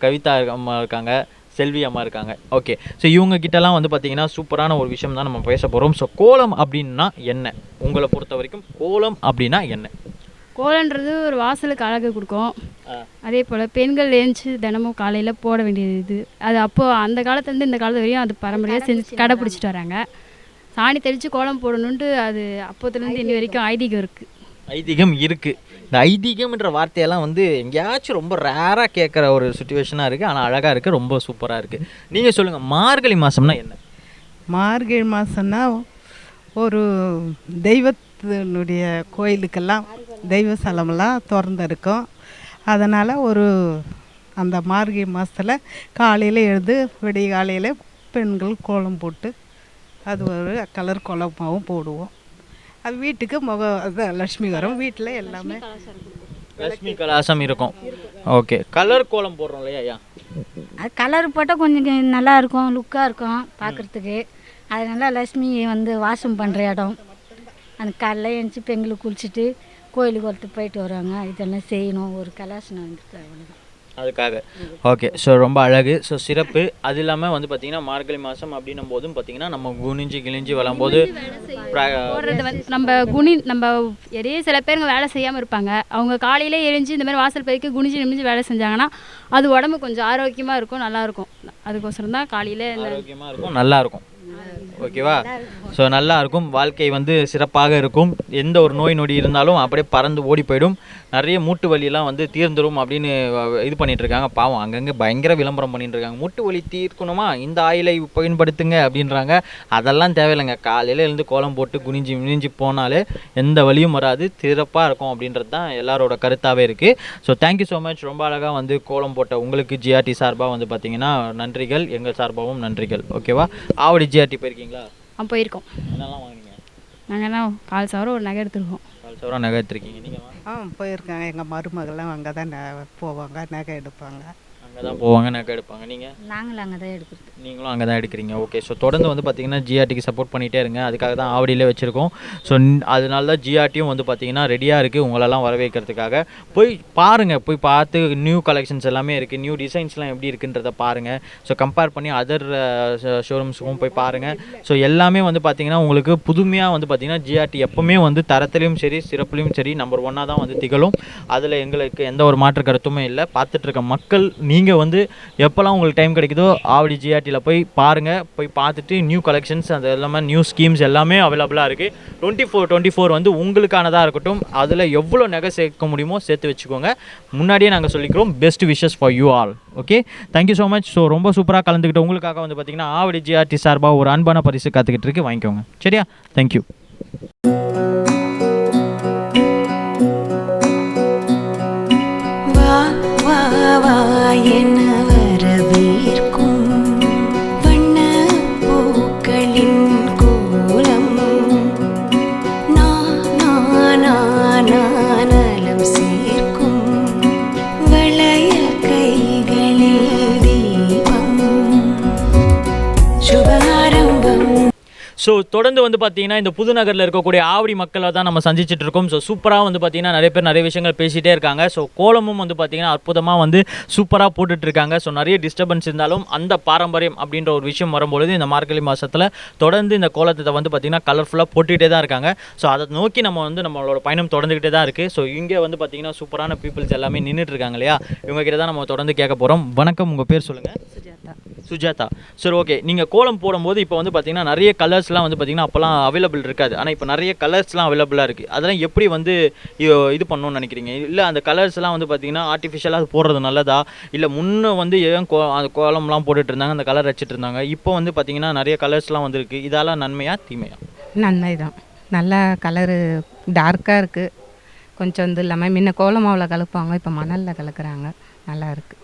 கவிதா அம்மா இருக்காங்க, செல்வி அம்மா இருக்காங்க. ஓகே, ஸோ இவங்க கிட்டலாம் வந்து பார்த்திங்கன்னா சூப்பரான ஒரு விஷயம் தான் நம்ம பேச போகிறோம். ஸோ கோலம் அப்படின்னா என்ன, உங்களை பொறுத்த வரைக்கும் கோலம் அப்படின்னா என்ன? கோலன்றது ஒரு வாசலுக்கு அழகு கொடுக்கும். அதே போல் பெண்கள் எழுந்துச்சு தினமும் காலையில் போட வேண்டியது இது. அது அப்போது அந்த காலத்துலேருந்து இந்த காலத்து வரையும் அது பரம்பரையாக செஞ்சு கடைப்பிடிச்சிட்டு வராங்க. சாணி தெளித்து கோலம் போடணுன்ட்டு அது அப்போத்துலேருந்து இன்னி வரைக்கும் ஐதீகம் இருக்குது. ஐதீகம் இருக்குது. இந்த ஐதீகம்ன்ற வார்த்தையெல்லாம் வந்து எங்கேயாச்சும் ரொம்ப ரேராக கேட்குற ஒரு சுச்சுவேஷனாக இருக்குது. ஆனால் அழகாக இருக்குது, ரொம்ப சூப்பராக இருக்குது. நீங்கள் சொல்லுங்கள், மார்கழி மாதம்னா என்ன? மார்கழி மாதம்னா ஒரு தெய்வத்தினுடைய கோயிலுக்கெல்லாம் தெய்வ ஸ்தலமெல்லாம் திறந்துருக்கும். அதனால் அந்த மார்கழி மாதத்தில் காலையில் எழுந்து விடிய காலையில் பெண்கள் கோலம் போட்டு அது ஒரு கலர் கோலமாகவும் போடுவோம். அது வீட்டுக்கு லட்சுமி வரும். வீட்டில் எல்லாமே லட்சுமி கலாசம் இருக்கும். ஓகே, கலர் கோலம் போடுறோம் இல்லையா ஐயா? அது கலர் போட்டால் கொஞ்சம் நல்லா இருக்கும், லுக்காக இருக்கும் பார்க்குறதுக்கு. அதனால் லட்சுமி வாசம் பண்ணுற இடம். அந்த காலைல எழுந்துச்சி பெண்களுக்கு குளிச்சுட்டு கோயிலுக்கு ஒருத்தர் போயிட்டு வருவாங்க. இதெல்லாம் செய்யணும், ஒரு கலாசனம் வந்துருக்கு, அவ்வளோதான். அதுக்காக. ஓகே, ஸோ ரொம்ப அழகு. ஸோ சிறப்பு. அது இல்லாமல் பார்த்திங்கன்னா மார்கழி மாதம் அப்படின்னும் போதும் பார்த்திங்கன்னா நம்ம குனிஞ்சு கிழிஞ்சு வரும்போது நம்ம நிறைய சில பேருங்க வேலை செய்யாமல் இருப்பாங்க. அவங்க காலையிலே எழுந்து இந்த மாதிரி வாசல் பைக்கு குனிஞ்சு நிமிஞ்சு வேலை செஞ்சாங்கன்னா அது உடம்பு கொஞ்சம் ஆரோக்கியமாக இருக்கும், நல்லாயிருக்கும். அதுக்கோசரம் தான் காலையில் ஆரோக்கியமாக இருக்கும், நல்லாயிருக்கும். ஓகேவா? ஸோ நல்லா இருக்கும், வாழ்க்கை சிறப்பாக இருக்கும். எந்த ஒரு நோய் நொடி இருந்தாலும் அப்படியே பறந்து ஓடி போயிடும். நிறைய மூட்டு வலியெல்லாம் தீர்ந்துடும் அப்படின்னு இது பண்ணிட்டு இருக்காங்க. பாவம், அங்கங்கே பயங்கர விளம்பரம் பண்ணிட்டு இருக்காங்க. மூட்டு வலி தீர்க்கணுமா இந்த ஆயிலை பயன்படுத்துங்க அப்படின்றாங்க. அதெல்லாம் தேவையில்லைங்க. காலையில் எழுந்து கோலம் போட்டு குனிஞ்சு மினிஞ்சு போனாலே எந்த வலியும் வராது, சிறப்பாக இருக்கும் அப்படின்றது தான் எல்லாரோட கருத்தாகவே இருக்குது. So thank you so much. ரொம்ப அழகாக கோலம் போட்ட உங்களுக்கு ஜிஆர்டி சார்பாக பார்த்தீங்கன்னா நன்றிகள், எங்கள் சார்பாகவும் நன்றிகள். ஓகேவா? ஆவடி ஜிஆர்டி போயிருக்கீங்களா? போயிருக்கோம். என்னெல்லாம் வாங்கினீங்க? நாங்கள்லாம் 4 சவரம் ஒரு நகை எடுத்துருக்கோம். 4 சவரம் நகை எடுத்துருக்கீங்க. நீங்கள்? போயிருக்காங்க. எங்கள் மருமகள்லாம் அங்கே தான் போவாங்க, நகை எடுப்பாங்க. அங்கே தான் போவாங்க, நகை எடுப்பாங்க. நீங்கள்? நாங்களும் அங்கே தான் எடுக்கிறது. நீங்களும் அங்கே தான் எடுக்கிறீங்க. ஓகே, ஸோ தொடர்ந்து பார்த்தீங்கன்னா ஜிஆர்டிக்கு சப்போர்ட் பண்ணிகிட்டே இருங்க. அதுக்காக தான் ஆவடியிலே வச்சுருக்கோம். ஸோ அதனால தான் ஜிஆர்டியும் பார்த்தீங்கன்னா ரெடியாக இருக்குது உங்களெல்லாம் வரவேற்கிறதுக்காக. போய் பாருங்கள், போய் பார்த்து நியூ கலெக்ஷன்ஸ் எல்லாமே இருக்குது, நியூ டிசைன்ஸ்லாம் எப்படி இருக்குன்றதை பாருங்கள். ஸோ கம்பேர் பண்ணி அதர் ஷோரூம்ஸுக்கும் போய் பாருங்கள். ஸோ எல்லாமே பார்த்தீங்கன்னா உங்களுக்கு புதுமையாக பார்த்தீங்கன்னா ஜிஆர்டி எப்போவுமே தரத்துலையும் சரி சிறப்புலையும் சரி நம்பர் 1 தான் திகழும். அதில் எங்களுக்கு எந்த ஒரு மாற்று கருத்துமே இல்லை. பார்த்துட்ருக்க மக்கள் நீங்கள் எப்போல்லாம் உங்களுக்கு டைம் கிடைக்குதோ ஆவடி ஜிஆர்டியில் போய் பாருங்கள். போய் பார்த்துட்டு நியூ கலெக்ஷன்ஸ் அது எல்லாமே நியூ ஸ்கீம்ஸ் எல்லாமே அவைலபிளாக இருக்குது. 24 உங்களுக்கானதாக இருக்கட்டும். அதில் எவ்வளோ நகை சேர்க்க முடியுமோ சேர்த்து வச்சுக்கோங்க. முன்னாடியே நாங்கள் சொல்லிக்கிறோம், best wishes for you all. Okay, thank you so much. So ரொம்ப சூப்பராக கலந்துக்கிட்டு உங்களுக்காக பார்த்தீங்கன்னா ஆவடி ஜிஆர்டி சார்பாக ஒரு அன்பான பரிசு காத்துக்கிட்டு இருக்கு, வாங்கிக்கோங்க. சரியா? தேங்க்யூ. என்ன வரவேற்கும் வண்ண பூக்களின் கோலம் நலம் சேர்க்கும் வளைய கைகளில் தீபம் சுபாரம்பம். ஸோ தொடர்ந்து பார்த்தீங்கன்னா இந்த புதுநகரில் இருக்கக்கூடிய ஆவடி மக்களை தான் நம்ம சந்திச்சுட்டு இருக்கோம். ஸோ சூப்பராக பார்த்தீங்கன்னா நிறைய பேர் நிறைய விஷயங்கள் பேசிகிட்டே இருக்காங்க. ஸோ கோலமும் பார்த்தீங்கன்னா அற்புதமாக சூப்பராக போட்டுட்ருக்காங்க. ஸோ நிறைய டிஸ்டர்பன்ஸ் இருந்தாலும் அந்த பாரம்பரியம் அப்படின்ற ஒரு விஷயம் வரும்பொழுது இந்த மார்கழி மாதத்தில் தொடர்ந்து இந்த கோலத்தை பார்த்தீங்கன்னா கலர்ஃபுல்லாக போட்டுகிட்டே தான் இருக்காங்க. ஸோ அதை நோக்கி நம்ம நம்மளோட பயணம் தொடர்ந்துக்கிட்டே தான் இருக்குது. ஸோ இங்கே பார்த்தீங்கன்னா சூப்பரான பீப்புள்ஸ் எல்லாமே நின்றுட்டு இருக்காங்க இல்லையா? இவங்க கிட்ட தான் நம்ம தொடர்ந்து கேட்க போகிறோம். வணக்கம், உங்கள் பேர் சொல்லுங்கள். சுஜாதா. சரி, ஓகே. நீங்கள் கோலம் போடும்போது இப்போ பார்த்தீங்கன்னா நிறைய கலர்ஸ்லாம் பார்த்தீங்கன்னா அப்போல்லாம் அவைலபிள் இருக்காது. ஆனால் இப்போ நிறைய கலர்ஸ்லாம் அவைலபிளாக இருக்குது. அதெல்லாம் எப்படி இது பண்ணணும்னு நினைக்கிறீங்க? இல்லை அந்த கலர்ஸ்லாம் பார்த்தீங்கன்னா ஆர்டிஃபிஷியலாக போடுறது நல்லதா? இல்லை முன்னே ஏன் அந்த கோலம்லாம் போட்டுட்டு இருந்தாங்க, அந்த கலர் வச்சுட்டு இருந்தாங்க. இப்போ பார்த்தீங்கன்னா நிறைய கலர்ஸ்லாம் வந்துருக்கு. இதெல்லாம் நன்மையா தீமையா? நன்மை தான். நல்லா கலரு டார்க்காக இருக்குது. கொஞ்சம் இல்லாமல் முன்ன கோலம் மாவில் கலப்பாங்க, இப்போ மணலில் கலக்குறாங்க. நல்லா இருக்குது.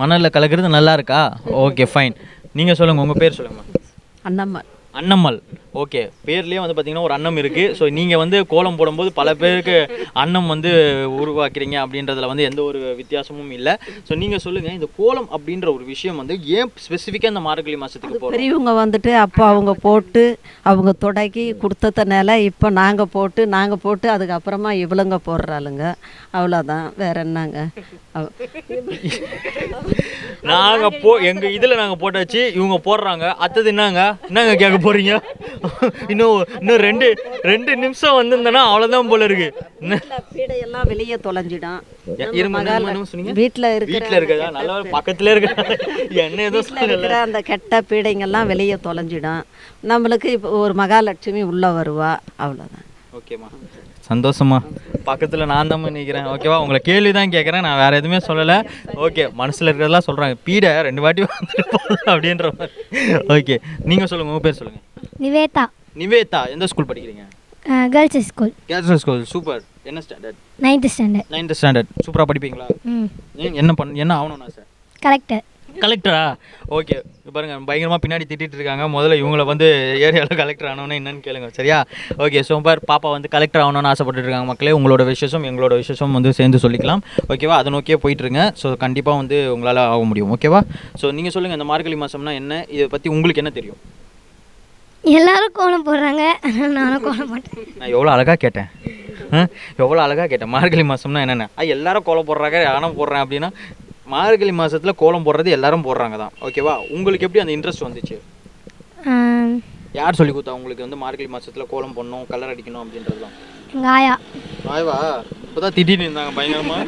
மணலில் கலக்கிறது நல்லா இருக்கா? Okay, fine. நீங்கள் சொல்லுங்கள், உங்கள் பேர் சொல்லுங்கம்மா. அண்ணம்மா. அன்னம்மல். ஓகே, பேர்லேயே பார்த்தீங்கன்னா ஒரு அன்னம் இருக்குது. ஸோ நீங்கள் கோலம் போடும்போது பல பேருக்கு அன்னம் உருவாக்குறீங்க அப்படின்றதுல எந்த ஒரு வித்தியாசமும் இல்லை. ஸோ நீங்கள் சொல்லுங்கள், இந்த கோலம் அப்படின்ற ஒரு விஷயம் ஏன் ஸ்பெசிஃபிக்காக இந்த மார்கழி மாதத்துக்கு போகிறோம்? பெரியவங்க அப்போ அவங்க போட்டு அவங்க தொடக்கி கொடுத்ததுனால இப்போ நாங்கள் போட்டு அதுக்கப்புறமா இவளுங்க போடுறாளுங்க. அவ்வளோதான், வேற என்னங்க. நாங்கள் எங்கள் இதில் நாங்கள் போட்டாச்சு, இவங்க போடுறாங்க. அடுத்தது என்னங்க கேட்க போகிறீங்க? இன்னும் ரெண்டு நிமிஷம் வந்திருந்தேன்னா அவ்வளோதான் போல இருக்கு. பீடையெல்லாம் வெளியே தொலைஞ்சிடும். வீட்டில் இருக்கிறதா? நல்ல பக்கத்துல இருக்கிற என்ன ஏதோ இருக்கிற அந்த கெட்ட பீடைங்கெல்லாம் வெளியே தொலைஞ்சிடும். நம்மளுக்கு இப்போ ஒரு மகாலட்சுமி உள்ளே வருவா. அவ்வளோதான். ஓகேம்மா, சந்தோஷமா பக்கத்தில் நான் தான் நிற்கிறேன். ஓகேவா, உங்களை கேள்வி தான் கேட்குறேன், நான் வேறு எதுவுமே சொல்லலை. ஓகே, மனசில் இருக்கிறதெல்லாம் சொல்கிறாங்க, பீடை 2 வாட்டி வந்துட்டு போகுது அப்படின்ற மாதிரி. ஓகே, நீங்கள் சொல்லுங்கள், உங்கள் பேர் சொல்லுங்கள். நிவேதா. நிவேதா, எந்த ஸ்கூல் படிக்கிறீங்க? Girls school. Girls school, super. என்ன standard? 9th standard. 9th standard. சூப்பராக படிப்பீங்களா? என்ன ஆகணும்னா சார்? கலெக்டர். கலெக்டரா? ஓகே, பாருங்க பயங்கரமாக பின்னாடி திட்டிகிட்டு இருக்காங்க. முதல்ல இவங்களை வந்து ஏரியாவில் கலெக்டர் ஆகணும்னு என்னன்னு கேளுங்க, சரியா? Okay, super. பாப்பா வந்து கலெக்டர் ஆகணும்னு ஆசைப்பட்டு இருக்காங்க. மக்களே, உங்களோட விசேஷம் எங்களோட விசேஷம் வந்து சேர்ந்து சொல்லிக்கலாம். ஓகேவா, அதை நோக்கியே போயிட்டுருங்க. ஸோ கண்டிப்பாக வந்து உங்களால் ஆக முடியும். ஓகேவா? ஸோ நீங்கள் சொல்லுங்கள், இந்த மார்கழி மாதம்னா என்ன, இதை பற்றி உங்களுக்கு என்ன தெரியும்? எல்லாரும் கோலம் போடுறாங்க, நானும் கோலம் போட்டேன். நான் எவ்வளோ அழகாக கேட்டேன், எவ்வளோ அழகாக கேட்டேன். மார்கழி மாதம்னா என்னென்ன? எல்லாரும் கோலம் போடுறாங்க, நானும் போடுறேன் அப்படின்னா மார்கழி மாதத்தில் கோலம் போடுறது எல்லாரும் போடுறாங்க தான். ஓகேவா, உங்களுக்கு எப்படி அந்த இன்ட்ரெஸ்ட் வந்துச்சு? யார் சொல்லி கொடுத்தா உங்களுக்கு வந்து மார்கழி மாதத்தில் கோலம் போடணும், கலர் அடிக்கணும் அப்படின்றதுலாம்? எங்கள் ஆயா. ஆயவா இப்போ தான் திட்டின்னு இருந்தாங்க பயங்கரமாக.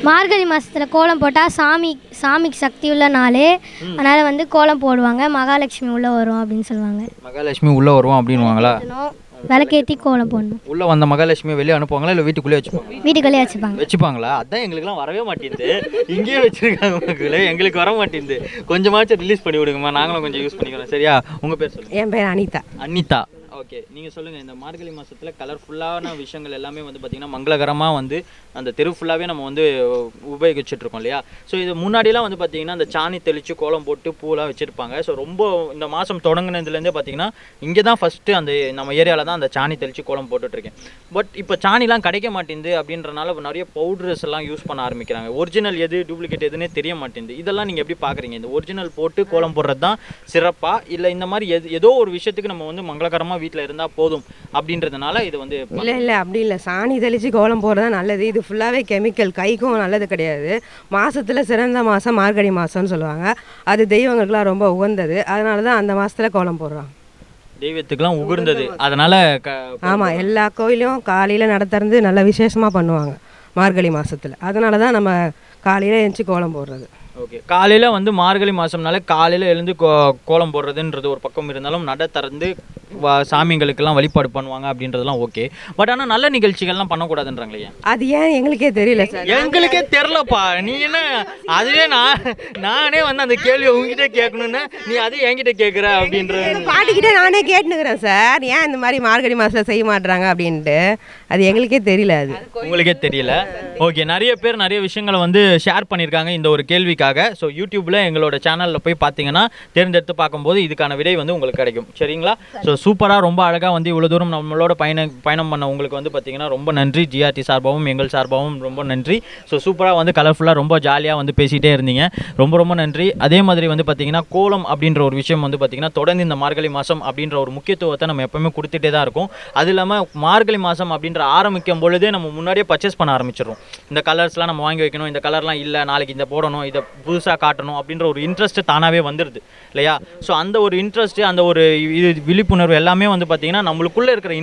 மார்கழி மாதத்தில் கோலம் போட்டால் சாமிக்கு சக்தி உள்ள நாள், அதனால் வந்து கோலம் போடுவாங்க. மகாலட்சுமி உள்ளே வரும் அப்படின்னு சொல்லுவாங்க. மகாலட்சுமி உள்ளே வருவோம் அப்படின்வாங்களா? விளக்கேற்றி கோலம் போடணும். உள்ளே வந்த மகாலட்சுமி வெளியே அனுப்புவாங்களா இல்லை வீட்டுக்குள்ளே வச்சுப்பாங்க? வீட்டுக்குள்ளே வச்சுப்பாங்களா? அதான் எங்களுக்குலாம் வரவே மாட்டேங்குது. இங்கேயே வச்சுருக்காங்க உங்களுக்கு, எங்களுக்கு வர மாட்டேங்குது. கொஞ்சமாச்சும் ரிலீஸ் பண்ணி விடுங்கம்மா, நாங்களும் கொஞ்சம் யூஸ் பண்ணிக்கிறோம், சரியா? உங்கள் பேர் சொல்லுங்கள். என் பேர் அனிதா. அனிதா, ஓகே. நீங்கள் சொல்லுங்கள், இந்த மார்கழி மாதத்தில் கலர்ஃபுல்லான விஷயங்கள் எல்லாமே வந்து பார்த்திங்கன்னா மங்களகரமாக வந்து அந்த தெரு ஃபுல்லாகவே நம்ம வந்து உபயோகிச்சுட்ருக்கோம் இல்லையா? ஸோ இது முன்னாடியெல்லாம் வந்து பார்த்திங்கன்னா அந்த சாணி தெளித்து கோலம் போட்டு பூலாம் வச்சுருப்பாங்க. ஸோ ரொம்ப இந்த மாதம் தொடங்கினதுலேருந்தே பார்த்திங்கன்னா இங்கே தான் ஃபஸ்ட்டு அந்த நம்ம ஏரியாவில் தான் அந்த சாணி தெளித்து கோலம் போட்டுட்ருக்கேன். பட் இப்போ சாணிலாம் கிடைக்க மாட்டேங்குது அப்படின்றனால நிறைய பவுடர்ஸ் எல்லாம் யூஸ் பண்ண ஆரம்பிக்கிறாங்க. ஒரிஜினல் எது டூப்ளிகேட் எதுன்னே தெரிய மாட்டேங்குது. இதெல்லாம் நீங்கள் எப்படி பார்க்குறீங்க? இந்த ஒரிஜினல் போட்டு கோலம் போடுறது தான் சிறப்பாக, இல்லை இந்த மாதிரி ஏதோ ஒரு விஷயத்துக்கு நம்ம வந்து மங்களகரமாக வீட்டில் இருந்தால் போதும் அப்படின்றதுனால இது வந்து? இல்லை அப்படி இல்லை, சாணி தெளித்து கோலம் போடுறது தான் நல்லது. இது ஃபுல்லாகவே கெமிக்கல், கைக்கும் நல்லது கிடையாது. மாதத்தில் சிறந்த மாதம் மார்கழி மாதம்னு சொல்லுவாங்க. அது தெய்வங்களுக்குலாம் ரொம்ப உகந்தது, அதனால தான் அந்த மாதத்தில் கோலம் போடுறாங்க. தெய்வத்துக்கெல்லாம் உகர்ந்தது, அதனால் ஆமாம், எல்லா கோயிலும் காலையில் நடத்துறது நல்ல விசேஷமாக பண்ணுவாங்க மார்கழி மாதத்தில். அதனால தான் நம்ம காலையில் எழுந்துச்சி கோலம் போடுறது. ஓகே, காலையில் வந்து மார்கழி மாதம்னால காலையில் எழுந்து கோலம் போடுறதுன்றது ஒரு பக்கம் இருந்தாலும் நட திறந்து சாமிங்களுக்கெல்லாம் வழிபாடு பண்ணுவாங்க அப்படின்றதுலாம் ஓகே. பட் ஆனால் நல்ல நிகழ்ச்சிகள்லாம் பண்ணக்கூடாதுன்றாங்களே, அது ஏன் எங்களுக்கே தெரியல சார். எங்களுக்கே தெரிலப்பா. நீ என்ன அதுவே நானே வந்து அந்த கேள்வியை உங்ககிட்ட கேட்கணுன்னு நீ அதே என்கிட்ட கேட்குற அப்படின்ற பாட்டிக்கிட்டே நானே கேட்டுனுக்குறேன் சார், ஏன் இந்த மாதிரி மார்கழி மாதத்தில் செய்ய மாட்டுறாங்க அப்படின்ட்டு. அது எங்களுக்கே தெரியல. அது உங்களுக்கே தெரியல. ஓகே, நிறைய பேர் நிறைய விஷயங்களை வந்து ஷேர் பண்ணியிருக்காங்க இந்த ஒரு கேள்விக்காக. ஸோ யூடியூப்பில் எங்களோட சேனலில் போய் பார்த்தீங்கன்னா தேர்ந்தெடுத்து பார்க்கும்போது இதுக்கான விடை வந்து உங்களுக்கு கிடைக்கும், சரிங்களா? ஸோ சூப்பராக ரொம்ப அழகாக வந்து இவ்வளோ தூரம் நம்மளோட பயணம் பண்ண உங்களுக்கு வந்து பார்த்தீங்கன்னா ரொம்ப நன்றி. ஜிஆர்டி சார்பாகவும் எங்கள் சார்பாகவும் ரொம்ப நன்றி. ஸோ சூப்பராக வந்து கலர்ஃபுல்லாக ரொம்ப ஜாலியாக வந்து பேசிகிட்டே இருந்தீங்க, ரொம்ப ரொம்ப நன்றி. அதே மாதிரி வந்து பார்த்தீங்கன்னா கோலம் அப்படின்ற ஒரு விஷயம் வந்து பார்த்தீங்கன்னா தொடர்ந்து இந்த மார்கழி மாதம் அப்படின்ற ஒரு முக்கியத்துவத்தை நம்ம எப்போவுமே கொடுத்துட்டே தான் இருக்கும். அது இல்லாமல் மார்கழி மாதம் அப்படின்ற ஆரம்பிக்கும் பொழுதே நம்ம முன்னாடியே பர்ச்சேஸ் பண்ண ஆரம்பிச்சிடும். இந்த கலர்ஸ்லாம் நம்ம வாங்கி வைக்கணும், இந்த கலர்லாம் இல்லை நாளைக்கு இந்த போடணும், இதை புதுசாக காட்டணும் அப்படின்ற ஒரு இன்ட்ரெஸ்ட் தானாகவே வந்துடுது இல்லையா? ஸோ அந்த ஒரு இன்ட்ரெஸ்ட்டு, அந்த ஒரு இது விழிப்புணர்வு எல்லாமே வந்து பார்த்திங்கன்னா நம்மளுக்குள்ளே இருக்கிற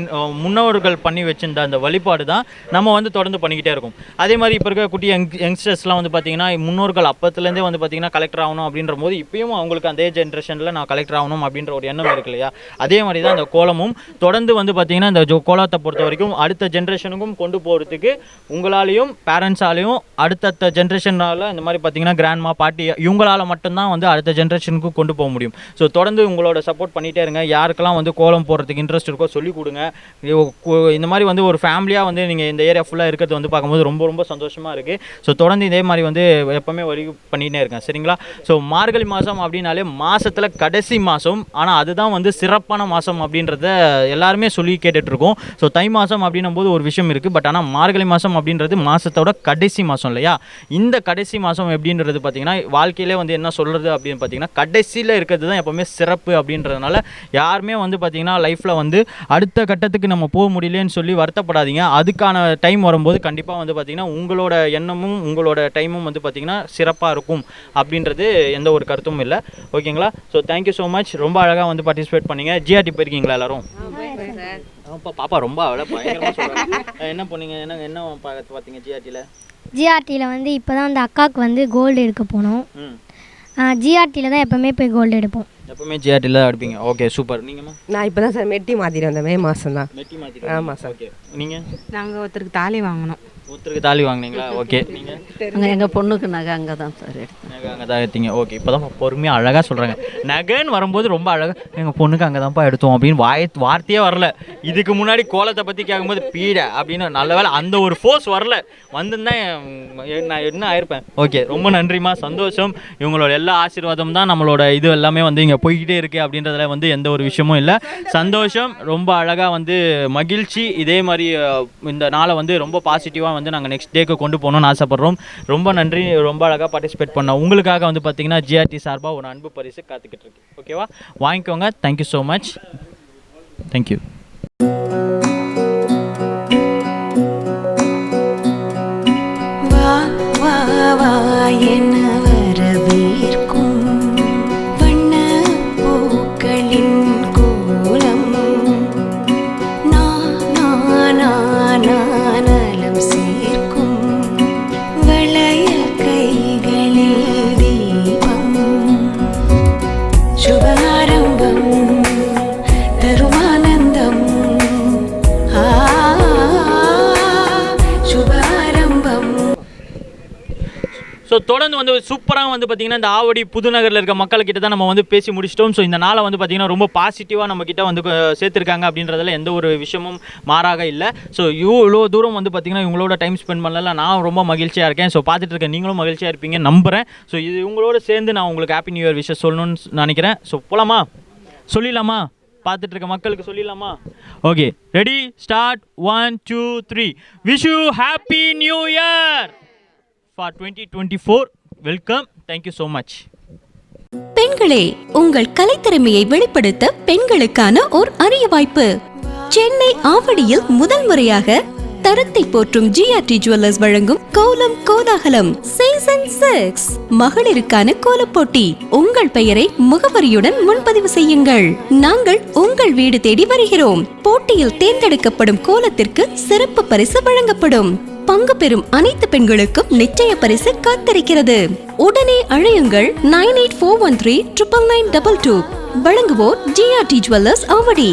முன்னோர்கள் பண்ணி வச்சிருந்த அந்த வழிபாடு தான் நம்ம வந்து தொடர்ந்து பண்ணிக்கிட்டே இருக்கும். அதே மாதிரி இப்போ இருக்க குட்டி யங்ஸ்டர்ஸ்லாம் வந்து பார்த்திங்கன்னா முன்னோர்கள் அப்பத்துலேருந்தே வந்து பார்த்திங்கன்னா கலெக்டர் ஆகணும் அப்படின்ற போது இப்பயும் அவங்களுக்கு அதே ஜென்ரேஷனில் நான் கலெக்டர் ஆகணும் அப்படின்ற ஒரு எண்ணம் இருக்கு இல்லையா? அதே மாதிரி தான் அந்த கோலமும் தொடர்ந்து வந்து பார்த்திங்கன்னா இந்த கோலத்தை பொறுத்த வரைக்கும் அடுத்த ஜென்ரேஷனுக்கும் கொண்டு போகிறதுக்கு உங்களாலேயும் பேரண்ட்ஸாலேயும் அடுத்தடுத்த ஜென்ரேஷனால் இந்த மாதிரி பார்த்திங்கன்னா கிராண்ட்மா பாட்டி இவங்களால் மட்டும்தான் வந்து அடுத்த ஜென்ரேஷனுக்கு கொண்டு போக முடியும். ஸோ தொடர்ந்து உங்களோட சப்போர்ட் பண்ணிகிட்டே இருங்க. யாருக்கெல்லாம் வந்து கோலம் போடுறதுக்கு இன்ட்ரெஸ்ட் இருக்கோ சொல்லிக் கொடுங்க. இந்த மாதிரி வந்து ஒரு ஃபேமிலியாக வந்து நீங்கள் இந்த ஏரியா ஃபுல்லாக இருக்கிறது வந்து பார்க்கும்போது ரொம்ப ரொம்ப சந்தோஷமாக இருக்குது. ஸோ தொடர்ந்து இதே மாதிரி வந்து எப்போவுமே வழி பண்ணிகிட்டே இருக்கேன், சரிங்களா? ஸோ மார்கழி மாதம் அப்படின்னாலே மாதத்தில் கடைசி மாதம், ஆனால் அதுதான் வந்து சிறப்பான மாதம் அப்படின்றத எல்லாருமே சொல்லி கேட்டுட்ருக்கோம். ஸோ தை மாதம் அப்படின்னும் போது ஒரு விஷயம் இருக்குது, பட் ஆனால் மார்கழி மாதம் அப்படின்றது மாதத்தோட கடைசி மாதம் இல்லையா? இந்த கடைசி மாதம் எப்படின்றது பார்த்திங்கன்னா வாழ்க்கையிலே வந்து என்ன சொல்கிறது அப்படின்னு பார்த்திங்கன்னா கடைசியில் இருக்கிறது தான் எப்போவுமே சிறப்பு அப்படின்றதுனால யாருமே வந்து பார்த்திங்கன்னா லைஃப்பில் வந்து அடுத்த கட்டத்துக்கு நம்ம போக முடியலன்னு சொல்லி வருத்தப்படாதீங்க. அதுக்கான டைம் வரும்போது கண்டிப்பாக வந்து பார்த்திங்கன்னா உங்களோட எண்ணமும் உங்களோட டைமும் வந்து பார்த்திங்கன்னா சிறப்பாக இருக்கும் அப்படின்றது எந்த ஒரு கருத்தும் இல்லை, ஓகேங்களா? So thank you so much. ரொம்ப அழகாக வந்து பார்ட்டிசிபேட் பண்ணீங்க. ஜிஆர்டி போயிருக்கீங்களா எல்லாரும்? பாப்பா ரொம்ப பயங்கரமாக சொல்கிறாங்க. என்ன பண்ணீங்க, என்ன பார்த்தீங்க ஜிஆர்டியில்? ஜிஆர்டியில் வந்து இப்போ தான் அந்த அக்காவுக்கு வந்து கோல்டு எடுக்க போனோம். ஜிஆர்டியில் தான் எப்போவுமே போய் கோல்டு எடுப்போம். எப்பவுமே ஜிஆர்டியில் தான் எடுப்பீங்க. Okay super. நீங்கம்மா? நான் இப்போ தான் சார் மெட்டி மாற்றிட்டு வந்தேன், மே மாதம் தான். மெட்டி மாற்றி? ஆமாம் சார். ஓகே. நீங்கள்? நாங்கள் ஒருத்தருக்கு தாலி வாங்கினோம். ஒருத்தருக்கு தாலி வாங்கினீங்களா? ஓகே. நீங்கள்? அங்கே எங்கள் பொண்ணுக்கு நகை அங்கே தான் சார் எடுத்தேன். நகை அங்கே தான் எடுத்தீங்க. ஓகே. இப்போ தான் பொறுமையாக அழகாக சொல்கிறாங்க. நகைன்னு வரும்போது ரொம்ப அழகாக எங்கள் பொண்ணுக்கு அங்கே தான்ப்பா எடுத்தோம் அப்படின்னு வார்த்தையே வரல. இதுக்கு முன்னாடி கோலத்தை பற்றி கேட்கும்போது பீட அப்படின்னு நல்ல வேலை அந்த ஒரு ஃபோர்ஸ் வரல. வந்துருந்தேன் நான் என்ன ஆயிருப்பேன். ஓகே ரொம்ப நன்றிம்மா, சந்தோஷம். இவங்களோட எல்லா ஆசீர்வாதம் தான் நம்மளோட இது எல்லாமே வந்து இங்கே போய்கிட்டே இருக்குது அப்படின்றதுல வந்து எந்த ஒரு விஷயமும் இல்லை. சந்தோஷம், ரொம்ப அழகாக வந்து மகிழ்ச்சி. இதே மாதிரி இந்த நாளை வந்து ரொம்ப பாசிட்டிவாக வந்து நாங்கள் நெக்ஸ்ட் டேக்கு கொண்டு போகணும்னு ஆசைப்பட்றோம். ரொம்ப நன்றி, ரொம்ப அழகாக பார்ட்டிசிபேட் பண்ணோம். உங்களுக்காக வந்து பார்த்தீங்கன்னா ஜிஆர்டி சார்பாக ஒரு அன்பு பரிசு காத்துக்கிட்டு இருக்கு. ஓகேவா, வாங்கிக்கோங்க. Thank you so much. Thank you. So தொடர்ந்து வந்து சூப்பராக வந்து பார்த்திங்கன்னா இந்த ஆவடி புதுநகரில் இருக்க மக்கள்கிட்ட தான் நம்ம வந்து பேசி முடிச்சிட்டோம். ஸோ இந்த நாளை வந்து பார்த்திங்கன்னா ரொம்ப பாசிட்டிவாக நம்மக்கிட்ட வந்து சேர்த்துருக்காங்க அப்படின்றதுல எந்த ஒரு விஷயமும் மாறாக இல்லை. ஸோ இவ்வளோ தூரம் வந்து பார்த்திங்கன்னா இவங்களோட டைம் ஸ்பெண்ட் பண்ணல நான் ரொம்ப மகிழ்ச்சியாக இருக்கேன். ஸோ பார்த்துட்டு இருக்கேன் நீங்களும் மகிழ்ச்சியாக இருப்பீங்க நம்புகிறேன். ஸோ இது இவங்களோட சேர்ந்து நான் உங்களுக்கு ஹாப்பி நியூ இயர் விஷயம் சொல்லணும்னு நினைக்கிறேன். ஸோ போகலாமா, சொல்லிடலாமா, பார்த்துட்டு இருக்க மக்களுக்கு சொல்லிடலாமா? Okay, ready, start. 1 2 3. Wish you happy new year for 2024. Welcome. Thank you so much. பெண்களே, உங்கள் கலைத்திறமையை வெளிப்படுத்த பெண்களுக்கான ஓர் அரிய வாய்ப்பு. சென்னை ஆவடியில் முதல் முறையாக தரத்தை போற்றும் ஜிஆர்டி ஜுவல்லர்ஸ் வழங்கும் கோலம் கோலாகலம் சீசன் 6 மகளிருக்கான கோலப்போட்டி. உங்கள் பெயரை முகவரியுடன் முன்பதிவு செய்யுங்கள். நாங்கள் உங்கள் வீடு தேடி வருகிறோம். போட்டியில் தேர்ந்தெடுக்கப்படும் கோலத்திற்கு சிறப்பு பரிசு வழங்கப்படும். பங்கு பெறும் அனைத்து பெண்களுக்கும் நிச்சய பரிசு காத்திருக்கிறது. உடனே அழையுங்கள் 9841399922. வழங்குவோர் ஜிஆர்டி ஜுவல்லர்ஸ் ஆவடி.